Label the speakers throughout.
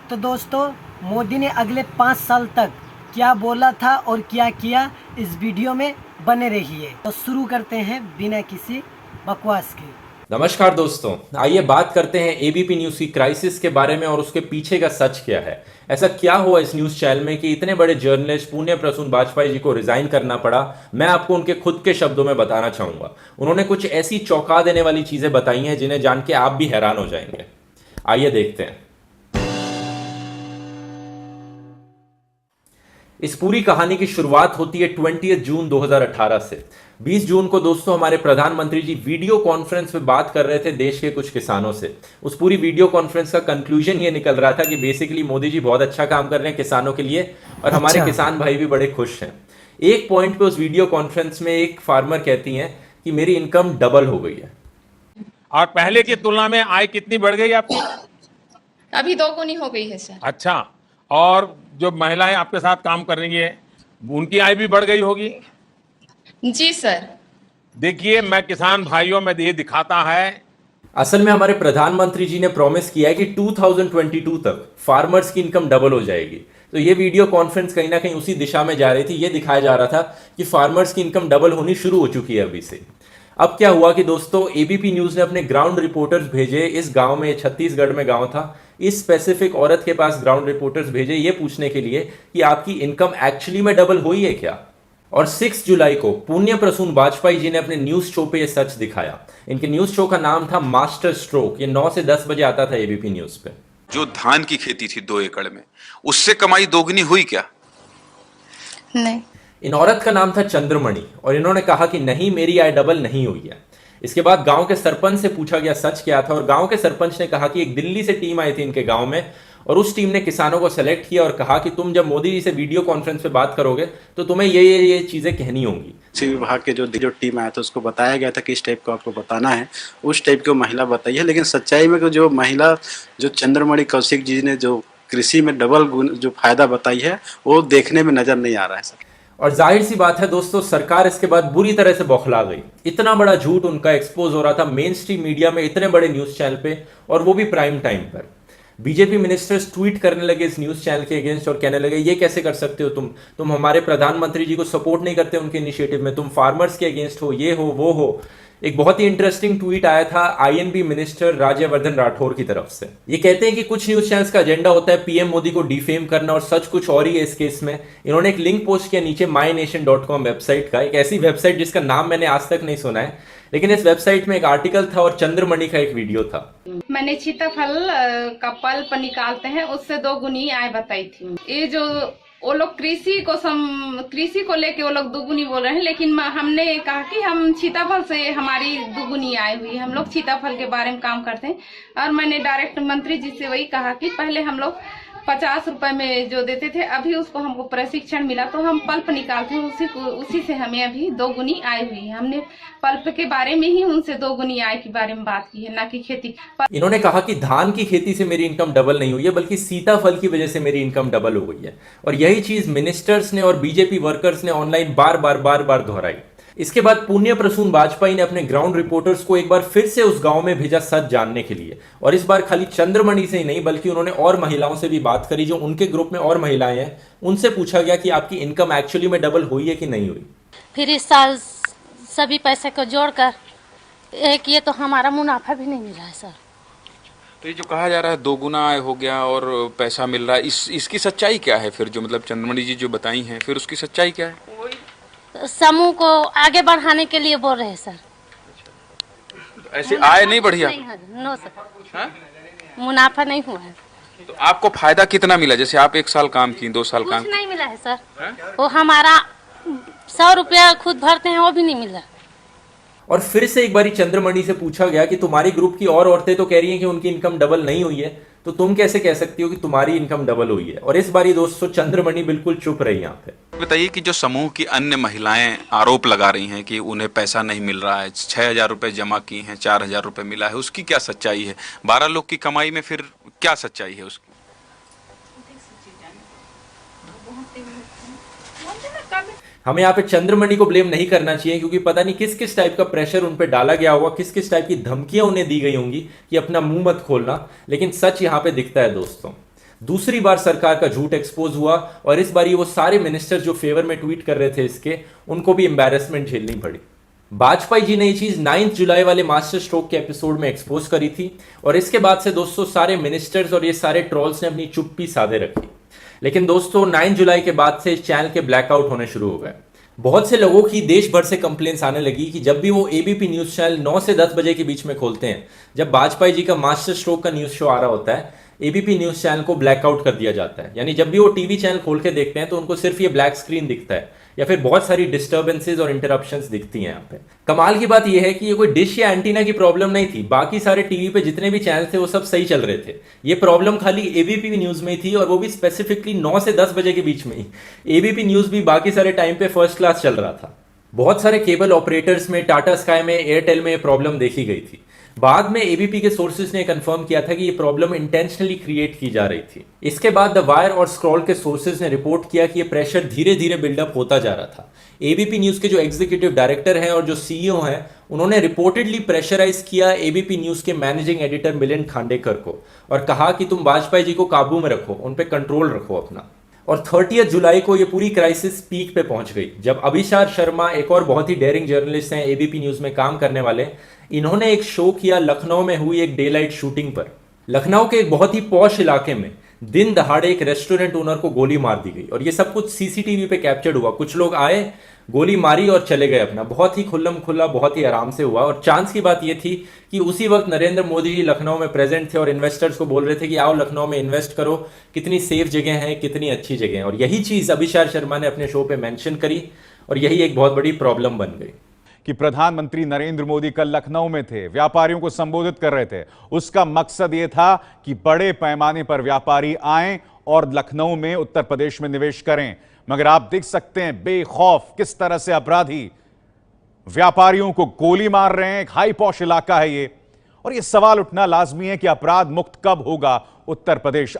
Speaker 1: तो दोस्तों, मोदी ने अगले 5 साल तक क्या बोला था और क्या किया, इस वीडियो में बने रहिए। तो शुरू करते हैं बिना किसी बकवास के।
Speaker 2: नमस्कार दोस्तों, आइए बात करते हैं एबीपी न्यूज की क्राइसिस के बारे में और उसके पीछे का सच क्या है। ऐसा क्या हुआ इस न्यूज चैनल में कि इतने बड़े जर्नलिस्ट पुण्य प्रसून वाजपेयी जी को रिजाइन करना पड़ा। मैं आपको उनके खुद के शब्दों में बताना चाहूंगा। उन्होंने कुछ ऐसी चौंका देने वाली चीजें बताई हैं जिन्हें जान के आप भी हैरान हो जाएंगे। आइए देखते हैं। इस पूरी कहानी की शुरुआत होती है 20 जून 2018 से। 20 जून को दोस्तों हमारे प्रधानमंत्री जी वीडियो कॉन्फ्रेंस में बात कर रहे थे देश के कुछ किसानों से। उस पूरी वीडियो कॉन्फ्रेंस का कंक्लूजन ये निकल रहा था कि बेसिकली मोदी जी बहुत अच्छा काम कर रहे हैं किसानों के लिए और हमारे किसान भाई भी बड़े खुश हैं। एक पॉइंट पे उस वीडियो कॉन्फ्रेंस में एक फार्मर कहती हैं कि मेरी इनकम डबल हो गई है।
Speaker 3: और पहले की तुलना में आय कितनी बढ़ गई आपकी?
Speaker 4: अभी 2 गुनी हो गई है सर।
Speaker 3: अच्छा, और जो महिलाएं आपके साथ काम कर रही हैं उनकी आय भी बढ़ गई होगी?
Speaker 4: जी सर।
Speaker 3: देखिए, मैं किसान भाइयों में ये दिखाता है।
Speaker 2: असल में हमारे प्रधानमंत्री जी ने प्रॉमिस किया है कि 2022 तक फार्मर्स की इनकम डबल हो जाएगी। तो ये वीडियो कॉन्फ्रेंस कहीं ना कहीं उसी दिशा में जा रही थी। ये दिखाया जा रहा था कि फार्मर्स की इनकम डबल होनी शुरू हो चुकी है अभी से। अब क्या हुआ कि दोस्तों एबीपी न्यूज ने अपने ग्राउंड रिपोर्टर्स भेजे इस गांव में, छत्तीसगढ़ में गांव था। इस स्पेसिफिक औरत के पास ग्राउंड रिपोर्टर्स भेजे ये पूछने के लिए कि आपकी इनकम एक्चुअली में डबल हुई है क्या। और 6 जुलाई को पुण्य प्रसून वाजपेयी जी ने अपने न्यूज शो पे ये सच दिखाया। इनके न्यूज शो का नाम था मास्टर स्ट्रोक। ये 9 से 10 बजे आता था एबीपी न्यूज पे।
Speaker 5: जो धान की खेती थी 2 एकड़ में, उससे कमाई दोगुनी हुई क्या?
Speaker 4: नहीं।
Speaker 2: इन औरत का नाम था चंद्रमणि और इन्होंने कहा कि नहीं, मेरी आय डबल नहीं हुई है। इसके बाद गांव के सरपंच से पूछा गया सच क्या था और गांव के सरपंच ने कहा कि एक दिल्ली से टीम आई थी इनके गांव में और उस टीम ने किसानों को सेलेक्ट किया और कहा कि तुम जब मोदी जी से वीडियो कॉन्फ्रेंस पे बात करोगे तो तुम्हें ये चीजें कहनी होंगी।
Speaker 6: कृषि विभाग के जो टीम आया था उसको बताया गया था कि इस टाइप को आपको बताना है, उस टाइप की महिला बताई है। लेकिन सच्चाई में जो महिला जो चंद्रमणि कौशिक जी ने जो कृषि में डबल गुण जो फायदा बताई है वो देखने में नजर नहीं आ रहा है सर।
Speaker 2: और जाहिर सी बात है दोस्तों, सरकार इसके बाद बुरी तरह से बौखला गई। इतना बड़ा झूठ उनका एक्सपोज हो रहा था मेन स्ट्रीम मीडिया में, इतने बड़े न्यूज चैनल पे, और वो भी प्राइम टाइम पर। बीजेपी मिनिस्टर्स ट्वीट करने लगे इस न्यूज चैनल के अगेंस्ट और कहने लगे ये कैसे कर सकते हो तुम हमारे प्रधानमंत्री जी को सपोर्ट नहीं करते उनके इनिशिएटिव में, तुम फार्मर्स के अगेंस्ट हो, ये हो वो हो। एक बहुत ही इंटरेस्टिंग ट्वीट आया था आईएनबी मिनिस्टर राज्यवर्धन राठौर की तरफ से। ये कहते हैं कि कुछ न्यूज चैनल्स का एजेंडा होता है पीएम मोदी को डिफेम करना और सच कुछ और ही है इस केस में। इन्होंने एक लिंक पोस्ट किया नीचे mynation.com वेबसाइट का, एक ऐसी वेबसाइट जिसका नाम मैंने आज तक नहीं सुना है, लेकिन इस वेबसाइट में एक आर्टिकल था और चंद्रमणि का एक वीडियो था।
Speaker 7: मैंने सीताफल का पल्प निकालते हैं उससे 2 गुनी आय बताई थी। ये जो वो लोग कृषि को लेके वो लोग 2 गुनी बोल रहे हैं, लेकिन हमने कहा कि हम सीताफल से हमारी 2 गुनी आय हुई। हम लोग सीताफल के बारे में काम करते हैं और मैंने डायरेक्ट मंत्री जी से वही कहा कि पहले हम लोग 50 रुपए में जो देते थे, अभी उसको हमको प्रशिक्षण मिला तो हम पल्प निकालते हैं, उसी से हमें अभी 2 गुनी आय हुई है। हमने पल्प के बारे में ही उनसे 2 गुनी आय के बारे में बात की है, ना कि खेती।
Speaker 2: इन्होंने कहा कि धान की खेती से मेरी इनकम डबल नहीं हुई है, बल्कि सीताफल की वजह से मेरी इनकम डबल हो गई है। और यही चीज मिनिस्टर्स ने और बीजेपी वर्कर्स ने ऑनलाइन बार बार दोहराई। इसके बाद पुण्य प्रसून वाजपेयी ने अपने ग्राउंड रिपोर्टर्स को एक बार फिर से उस गांव में भेजा सच जानने के लिए। और इस बार खाली चंद्रमणि से ही नहीं बल्कि उन्होंने और महिलाओं से भी बात करी, जो उनके ग्रुप में और महिलाएं हैं। उनसे पूछा गया कि आपकी इनकम एक्चुअली में डबल हुई है कि नहीं हुई।
Speaker 8: फिर इस साल सभी पैसे को जोड़कर एक ये तो हमारा मुनाफा भी नहीं मिला है सर।
Speaker 5: तो ये जो कहा जा रहा है 2 गुना आय हो गया और पैसा मिल रहा है, इसकी सच्चाई क्या है फिर? जो मतलब चंद्रमणि जी जो बताई हैं, फिर उसकी सच्चाई क्या है?
Speaker 8: समूह को आगे बढ़ाने के लिए बोल रहे हैं सर।
Speaker 5: तो ऐसे आय नहीं बढ़ी?
Speaker 8: नो सर, मुनाफा नहीं हुआ है।
Speaker 5: तो आपको फायदा कितना मिला? जैसे आप 1 साल काम की, 2 साल काम
Speaker 8: कुछ नहीं मिला है सर। वो हमारा 100 रुपया खुद भरते हैं वो भी नहीं मिला।
Speaker 2: और फिर से एक बारी चंद्रमणि से पूछा गया कि तुम्हारी ग्रुप की और औरतें तो कह रही हैं कि उनकी इनकम डबल नहीं हुई है, तो तुम कैसे कह सकती हो कि तुम्हारी इनकम डबल हुई है। और इस बारी दोस्तों चंद्रमणि बिल्कुल चुप रही यहाँ पे।
Speaker 5: बताइए कि जो समूह की अन्य महिलाएं आरोप लगा रही हैं कि उन्हें पैसा नहीं मिल रहा है, 6,000 रुपए जमा की हैं, 4,000 रुपए मिला है, उसकी क्या सच्चाई है? 12 लोग की कमाई में फिर क्या सच्चाई है उसकी?
Speaker 2: हमें यहाँ पे चंद्रमणि को ब्लेम नहीं करना चाहिए, क्योंकि पता नहीं किस किस टाइप का प्रेशर उन पे डाला गया होगा, किस किस टाइप की धमकियां उन्हें दी गई होंगी कि अपना मुंह मत खोलना। लेकिन सच यहाँ पे दिखता है दोस्तों। दूसरी बार सरकार का झूठ एक्सपोज हुआ और इस बार ये वो सारे मिनिस्टर्स जो फेवर में ट्वीट कर रहे थे इसके, उनको भी एम्बैरेसमेंट झेलनी पड़ी। वाजपेयी जी ने ये चीज 9 जुलाई वाले मास्टर स्ट्रोक के एपिसोड में एक्सपोज करी थी और इसके बाद से दोस्तों सारे मिनिस्टर्स और ये सारे ट्रोल्स ने अपनी चुप्पी साधे रखी। लेकिन दोस्तों 9 जुलाई के बाद से इस चैनल के ब्लैकआउट होने शुरू हो गए। बहुत से लोगों की देश भर से कंप्लेंट्स आने लगी कि जब भी वो एबीपी न्यूज चैनल 9 से 10 बजे के बीच में खोलते हैं, जब वाजपेयी जी का मास्टर स्ट्रोक का न्यूज शो आ रहा होता है, एबीपी न्यूज चैनल को ब्लैकआउट कर दिया जाता है। यानी जब भी वो टीवी चैनल खोल के देखते हैं तो उनको सिर्फ ये ब्लैक स्क्रीन दिखता है या फिर बहुत सारी डिस्टर्बेंसेज और इंटरप्शंस दिखती हैं यहाँ पे। कमाल की बात यह है कि ये कोई डिश या एंटीना की प्रॉब्लम नहीं थी, बाकी सारे टीवी पे जितने भी चैनल थे वो सब सही चल रहे थे। ये प्रॉब्लम खाली एबीपी न्यूज में ही थी और वो भी स्पेसिफिकली 9 से 10 बजे के बीच में ही। एबीपी न्यूज भी बाकी सारे टाइम पे फर्स्ट क्लास चल रहा था। बहुत सारे केबल ऑपरेटर्स में, टाटा स्काई में, एयरटेल में प्रॉब्लम देखी गई थी। बाद में एबीपी के सोर्सेज ने कंफर्म किया था कि ये प्रॉब्लम इंटेंशनली क्रिएट की जा रही थी। इसके बाद द वायर और स्क्रॉल के सोर्सेज ने रिपोर्ट किया कि ये प्रेशर धीरे धीरे बिल्डअप होता जा रहा था। एबीपी न्यूज के जो एग्जीक्यूटिव डायरेक्टर हैं और जो सीईओ हैं, उन्होंने रिपोर्टेडली प्रेशराइज किया एबीपी न्यूज के मैनेजिंग एडिटर मिलिंद खांडेकर को और कहा कि तुम वाजपेयी जी को काबू में रखो, उन पर कंट्रोल रखो अपना। और 30 जुलाई को ये पूरी क्राइसिस पीक पे पहुंच गई जब अभिषार शर्मा, एक और बहुत ही डेयरिंग जर्नलिस्ट हैं एबीपी न्यूज में काम करने वाले, इन्होंने एक शो किया लखनऊ में हुई एक डे लाइट शूटिंग पर। लखनऊ के एक बहुत ही पॉश इलाके में दिन दहाड़े एक रेस्टोरेंट ओनर को गोली मार दी गई और ये सब कुछ सीसीटीवी पे कैप्चर्ड हुआ। कुछ लोग आए, गोली मारी और चले गए अपना। बहुत ही खुल्लम खुल्ला, बहुत ही आराम से हुआ। और चांस की बात यह थी कि उसी वक्त नरेंद्र मोदी जी लखनऊ में प्रेजेंट थे और इन्वेस्टर्स को बोल रहे थे कि आओ लखनऊ में इन्वेस्ट करो, कितनी सेफ जगह है, कितनी अच्छी जगह है। और यही चीज अभिषार शर्मा ने अपने शो पे मेंशन करी और यही एक बहुत बड़ी प्रॉब्लम बन गई
Speaker 9: कि प्रधानमंत्री नरेंद्र मोदी कल लखनऊ में थे, व्यापारियों को संबोधित कर रहे थे। उसका मकसद यह था कि बड़े पैमाने पर व्यापारी आएं और लखनऊ में, उत्तर प्रदेश में निवेश करें। मगर आप देख सकते हैं बेखौफ किस तरह से अपराधी व्यापारियों को गोली मार रहे हैं। एक हाई पॉश इलाका है ये, और ये सवाल उठना लाजमी है कि अपराध मुक्त कब होगा उत्तर प्रदेश।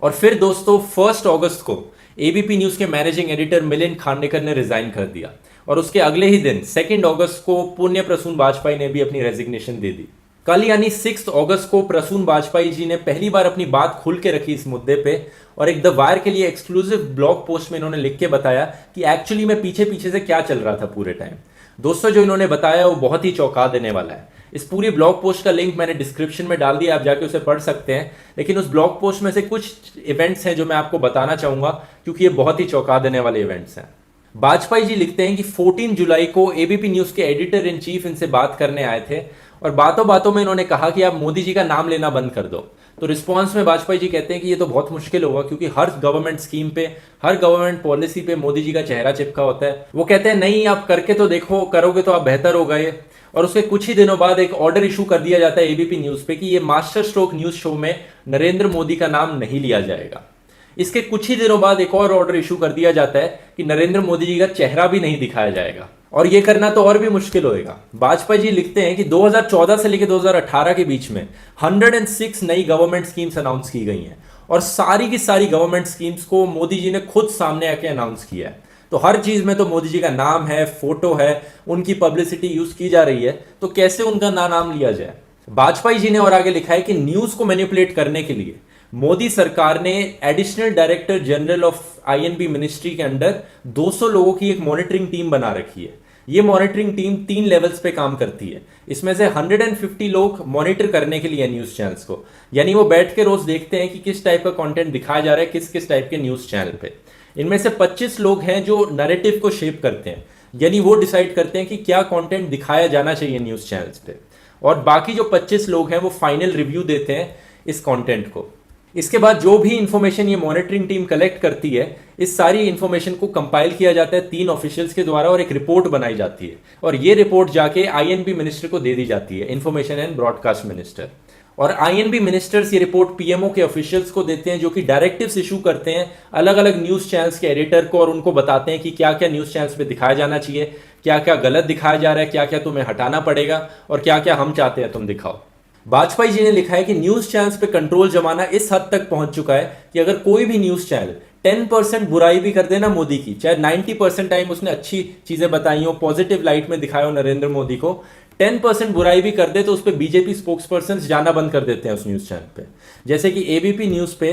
Speaker 2: और फिर दोस्तों 1 अगस्त को एबीपी न्यूज के मैनेजिंग एडिटर मिलिंद खांडेकर ने रिजाइन कर दिया और उसके अगले ही दिन 2 अगस्त को पुण्य प्रसून वाजपेयी ने भी अपनी रेजिग्नेशन दे दी। कल यानी 6 अगस्त को प्रसून वाजपेयी जी ने पहली बार अपनी बात खुल के रखी इस मुद्दे पे और एक द वायर के लिए एक्सक्लूसिव ब्लॉग पोस्ट में इन्होंने लिख के बताया कि एक्चुअली में पीछे पीछे से क्या चल रहा था पूरे टाइम। दोस्तों जो इन्होंने बताया वो बहुत ही चौंका देने वाला है। इस पूरी ब्लॉग पोस्ट का लिंक मैंने डिस्क्रिप्शन में डाल दिया, आप जाके उसे पढ़ सकते हैं। लेकिन उस ब्लॉग पोस्ट में से कुछ इवेंट्स हैं जो मैं आपको बताना चाहूंगा क्योंकि ये बहुत ही चौंका देने वाले इवेंट्स हैं। वाजपेयी जी लिखते हैं कि 14 जुलाई को एबीपी न्यूज के एडिटर इन चीफ इनसे बात करने आए थे और बातों बातों में इन्होंने कहा कि आप मोदी जी का नाम लेना बंद कर दो। तो रिस्पांस में वाजपेयी जी कहते हैं कि ये तो बहुत मुश्किल होगा क्योंकि हर गवर्नमेंट स्कीम पे, हर गवर्नमेंट पॉलिसी पे मोदी जी का चेहरा चिपका होता है। वो कहते हैं नहीं, आप करके तो देखो, करोगे तो आप बेहतर होगा ये। और उसके कुछ ही दिनों बाद एक ऑर्डर इशू कर दिया जाता है एबीपी न्यूज पे कि ये मास्टर स्ट्रोक न्यूज शो में नरेंद्र मोदी का नाम नहीं लिया जाएगा। इसके कुछ ही दिनों बाद एक और ऑर्डर इशू कर दिया जाता है कि नरेंद्र मोदी जी का चेहरा भी नहीं दिखाया जाएगा और ये करना तो और भी मुश्किल होएगा। वाजपेयी जी लिखते हैं कि 2014 से लेकर 2018 के बीच में 106 नई गवर्नमेंट स्कीम्स अनाउंस की गई हैं और सारी की सारी गवर्नमेंट स्कीम्स को मोदी जी ने खुद सामने आके अनाउंस किया है। तो हर चीज में तो मोदी जी का नाम है, फोटो है, उनकी पब्लिसिटी यूज की जा रही है, तो कैसे उनका नाम लिया जाए। वाजपेयी जी ने और आगे लिखा है कि न्यूज को मैनिपुलेट करने के लिए मोदी सरकार ने additional director general of I&B ministry के अंडर 200 लोगों की एक मॉनिटरिंग टीम बना रखी है। ये मॉनिटरिंग टीम 3 लेवल्स पे काम करती है। इसमें से 150 लोग मॉनिटर करने के लिए न्यूज चैनल्स को, यानी वो बैठ के रोज देखते हैं कि किस टाइप का कंटेंट दिखाया जा रहा है किस किस टाइप के न्यूज चैनल पे। इनमें से 25 लोग हैं जो नैरेटिव को शेप करते हैं, यानी वो डिसाइड करते हैं कि क्या कंटेंट दिखाया जाना चाहिए न्यूज चैनल्स पे, और बाकी जो 25 लोग हैं वो फाइनल रिव्यू देते हैं इस कंटेंट को। इसके बाद जो भी इंफॉर्मेशन ये मॉनिटरिंग टीम कलेक्ट करती है, इस सारी इंफॉर्मेशन को कंपाइल किया जाता है 3 ऑफिशियल्स के द्वारा और एक रिपोर्ट बनाई जाती है और ये रिपोर्ट जाके आईएनबी मिनिस्टर को दे दी जाती है, इंफॉर्मेशन एंड ब्रॉडकास्ट मिनिस्टर। और आईएनबी मिनिस्टर्स ये रिपोर्ट पीएमओ के ऑफिशियल्स को देते हैं जो कि डायरेक्टिव्स इशू करते हैं अलग अलग न्यूज चैनल्स के एडिटर को और उनको बताते हैं कि क्या क्या न्यूज चैनल्स पे दिखाया जाना चाहिए, क्या क्या गलत दिखाया जा रहा है, क्या क्या तुम्हें हटाना पड़ेगा और क्या क्या हम चाहते हैं तुम दिखाओ। वाजपेयी जी ने लिखा है कि न्यूज चैनल्स पे कंट्रोल जमाना इस हद तक पहुंच चुका है कि अगर कोई भी न्यूज चैनल 10% बुराई भी कर देना मोदी की, चाहे 90% टाइम उसने अच्छी चीजें बताई हो, पॉजिटिव लाइट में दिखाया हो नरेंद्र मोदी को, 10% बुराई भी कर दे तो उस पर बीजेपी स्पोक्स पर्सन जाना बंद कर देते हैं उस न्यूज चैनल पे। जैसे कि एबीपी न्यूज पे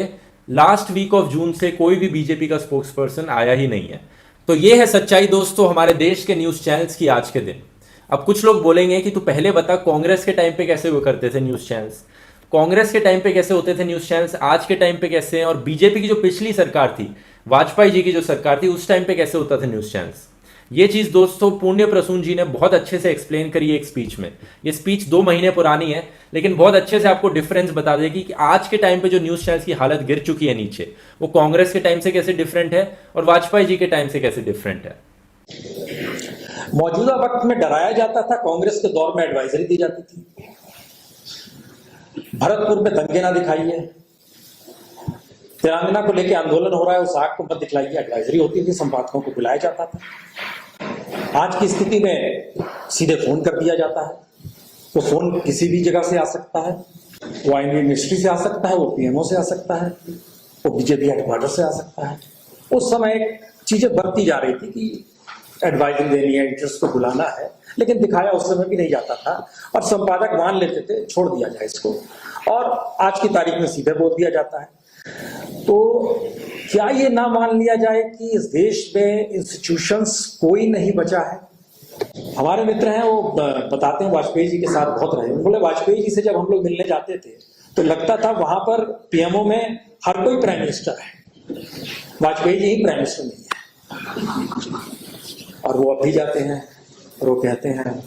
Speaker 2: लास्ट वीक ऑफ जून से कोई भी बीजेपी का स्पोक्स पर्सन आया ही नहीं है। तो ये है सच्चाई दोस्तों हमारे देश के न्यूज चैनल्स की आज के दिन। अब कुछ लोग बोलेंगे कि तू पहले बता कांग्रेस के टाइम पे कैसे वो करते थे न्यूज चैनल्स, कांग्रेस के टाइम पे कैसे होते थे न्यूज चैनल्स, आज के टाइम पे कैसे हैं, और बीजेपी की जो पिछली सरकार थी, वाजपेयी जी की जो सरकार थी, उस टाइम पे कैसे होता था न्यूज चैनल्स। ये चीज दोस्तों पुण्य प्रसून जी ने बहुत अच्छे से एक्सप्लेन करी है एक स्पीच में। ये स्पीच 2 महीने पुरानी है, लेकिन बहुत अच्छे से आपको डिफरेंस बता देगी कि आज के टाइम पे जो न्यूज चैनल्स की हालत गिर चुकी है नीचे, वो कांग्रेस के टाइम से कैसे डिफरेंट है और वाजपेयी जी के टाइम से कैसे डिफरेंट है।
Speaker 10: मौजूदा वक्त में डराया जाता था, कांग्रेस के दौर में एडवाइजरी दी जाती थी। भरतपुर में दंगे ना दिखाइए, तिरंगा को लेकर आंदोलन हो रहा है, उस आग को मत दिखलाइए, एडवाइजरी होती थी, संपादकों को बुलाया जाता था। आज की स्थिति में सीधे फोन कर दिया जाता है, तो फोन किसी भी जगह से आ सकता है, वो आईएनबी मिनिस्ट्री से आ सकता है, वो पीएमओ से आ सकता है, वो बीजेपी हेडक्वार्टर से आ सकता है। उस समय चीजें बढ़ती जा रही थी कि एडवाइजरी देनी है, एडिटर्स को बुलाना है, लेकिन दिखाया उस समय भी नहीं जाता था और संपादक मान लेते थे छोड़ दिया जाए इसको, और आज की तारीख में सीधे बोल दिया जाता है। तो क्या ये ना मान लिया जाए कि इस देश में इंस्टीट्यूशंस कोई नहीं बचा है। हमारे मित्र हैं वो बताते हैं वाजपेयी जी के साथ बहुत रहे, बोले वाजपेयी जी से जब हम लोग मिलने जाते थे तो लगता था वहां पर पीएमओ में हर कोई प्राइम मिनिस्टर है, वाजपेयी जी ही प्राइम मिनिस्टर नहीं है। और वो अभी जाते हैं और वो कहते हैं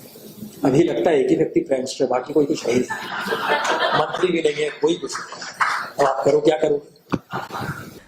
Speaker 10: अभी लगता है एक ही व्यक्ति प्राइम मिनिस्टर, बाकी कोई कुछ है ही नहीं, मंत्री भी नहीं है, कोई कुछ नहीं। आप करो क्या करो।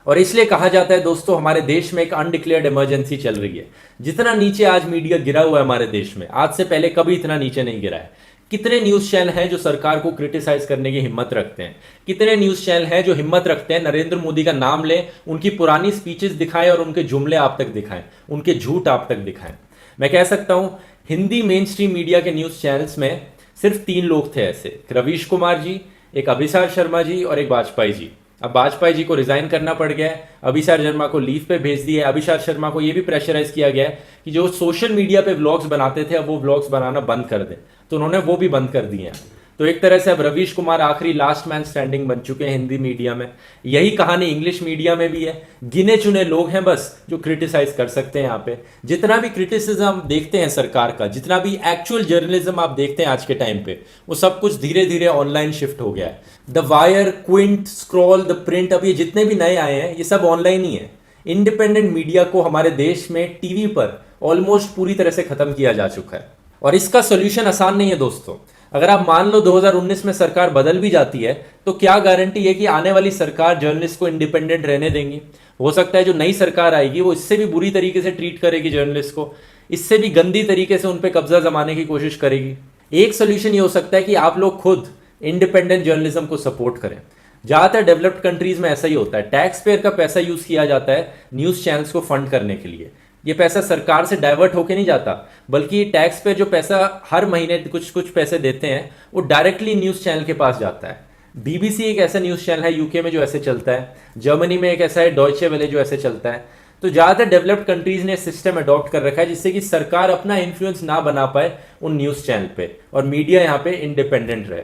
Speaker 2: और इसलिए कहा जाता है दोस्तों हमारे देश में एक अनडिक्लेयर्ड इमरजेंसी चल रही है। जितना नीचे आज मीडिया गिरा हुआ है हमारे देश में, आज से पहले कभी इतना नीचे नहीं गिरा है। कितने न्यूज चैनल हैं जो सरकार को क्रिटिसाइज करने की हिम्मत रखते हैं, कितने न्यूज चैनल हैं जो हिम्मत रखते हैं नरेंद्र मोदी का नाम लें, उनकी पुरानी स्पीचेस दिखाएं और उनके जुमले आप तक दिखाएं, उनके झूठ आप तक दिखाएं। मैं कह सकता हूं हिंदी मेन स्ट्रीम मीडिया के न्यूज चैनल्स में सिर्फ 3 लोग थे ऐसे, रवीश कुमार जी, एक अभिसार शर्मा जी और एक वाजपेयी जी। अब वाजपेयी जी को रिजाइन करना पड़ गया है, अभिसार शर्मा को लीव पे भेज दिया है। अभिसार शर्मा को यह भी प्रेशराइज किया गया है कि जो सोशल मीडिया पे व्लॉग्स बनाते थे अब वो व्लॉग्स बनाना बंद कर दें, तो उन्होंने वो भी बंद कर दिए हैं। तो एक तरह से अब रवीश कुमार आखिरी लास्ट मैन स्टैंडिंग बन चुके हैं हिंदी मीडिया में। यही कहानी इंग्लिश मीडिया में भी है। गिने चुने लोग हैं बस जो क्रिटिसाइज कर सकते हैं यहाँ पे। जितना भी क्रिटिसिज्म देखते हैं सरकार का, जितना भी एक्चुअल जर्नलिज्म आप देखते हैं आज के टाइम पे, वो सब कुछ धीरे धीरे ऑनलाइन शिफ्ट हो गया है। The wire, Quint, scroll, the print, अब ये जितने भी नए आए हैं ये सब ऑनलाइन ही है। इंडिपेंडेंट मीडिया को हमारे देश में टीवी पर ऑलमोस्ट पूरी तरह से खत्म किया जा चुका है, और इसका सोल्यूशन आसान नहीं है दोस्तों। अगर आप मान लो 2019 में सरकार बदल भी जाती है तो क्या गारंटी है कि आने वाली सरकार जर्नलिस्ट को इंडिपेंडेंट रहने देंगी। हो सकता है जो नई सरकार आएगी वो इससे भी बुरी तरीके से ट्रीट करेगी जर्नलिस्ट को, इससे भी गंदी तरीके से उन पर कब्जा जमाने की कोशिश करेगी। एक सोल्यूशन ये हो सकता है कि आप लोग खुद इंडिपेंडेंट जर्नलिज्म को सपोर्ट करें। ज्यादातर डेवलप्ड कंट्रीज में ऐसा ही होता है, टैक्स पेयर का पैसा यूज किया जाता है न्यूज चैनल्स को फंड करने के लिए। ये पैसा सरकार से डाइवर्ट होके नहीं जाता, बल्कि टैक्स पे जो पैसा हर महीने कुछ पैसे देते हैं वो डायरेक्टली न्यूज चैनल के पास जाता है। बीबीसी एक ऐसा न्यूज चैनल है यूके में जो ऐसे चलता है, जर्मनी में एक ऐसा है डॉयचे वेले जो ऐसे चलता है। तो ज्यादातर डेवलप्ड कंट्रीज ने सिस्टम अडॉप्ट कर रखा है जिससे कि सरकार अपना इन्फ्लुएंस ना बना पाए उन न्यूज चैनल पे, और मीडिया यहाँ पे इंडिपेंडेंट रहे।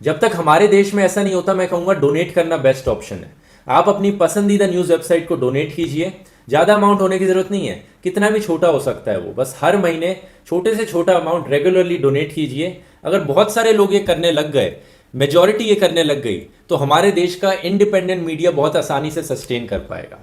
Speaker 2: जब तक हमारे देश में ऐसा नहीं होता, मैं कहूँगा डोनेट करना बेस्ट ऑप्शन है। आप अपनी पसंदीदा न्यूज वेबसाइट को डोनेट कीजिए। ज़्यादा अमाउंट होने की जरूरत नहीं है, कितना भी छोटा हो सकता है वो, बस हर महीने छोटे से छोटा अमाउंट रेगुलरली डोनेट कीजिए। अगर बहुत सारे लोग ये करने लग गए, मेजॉरिटी ये करने लग गई, तो हमारे देश का इंडिपेंडेंट मीडिया बहुत आसानी से सस्टेन कर पाएगा।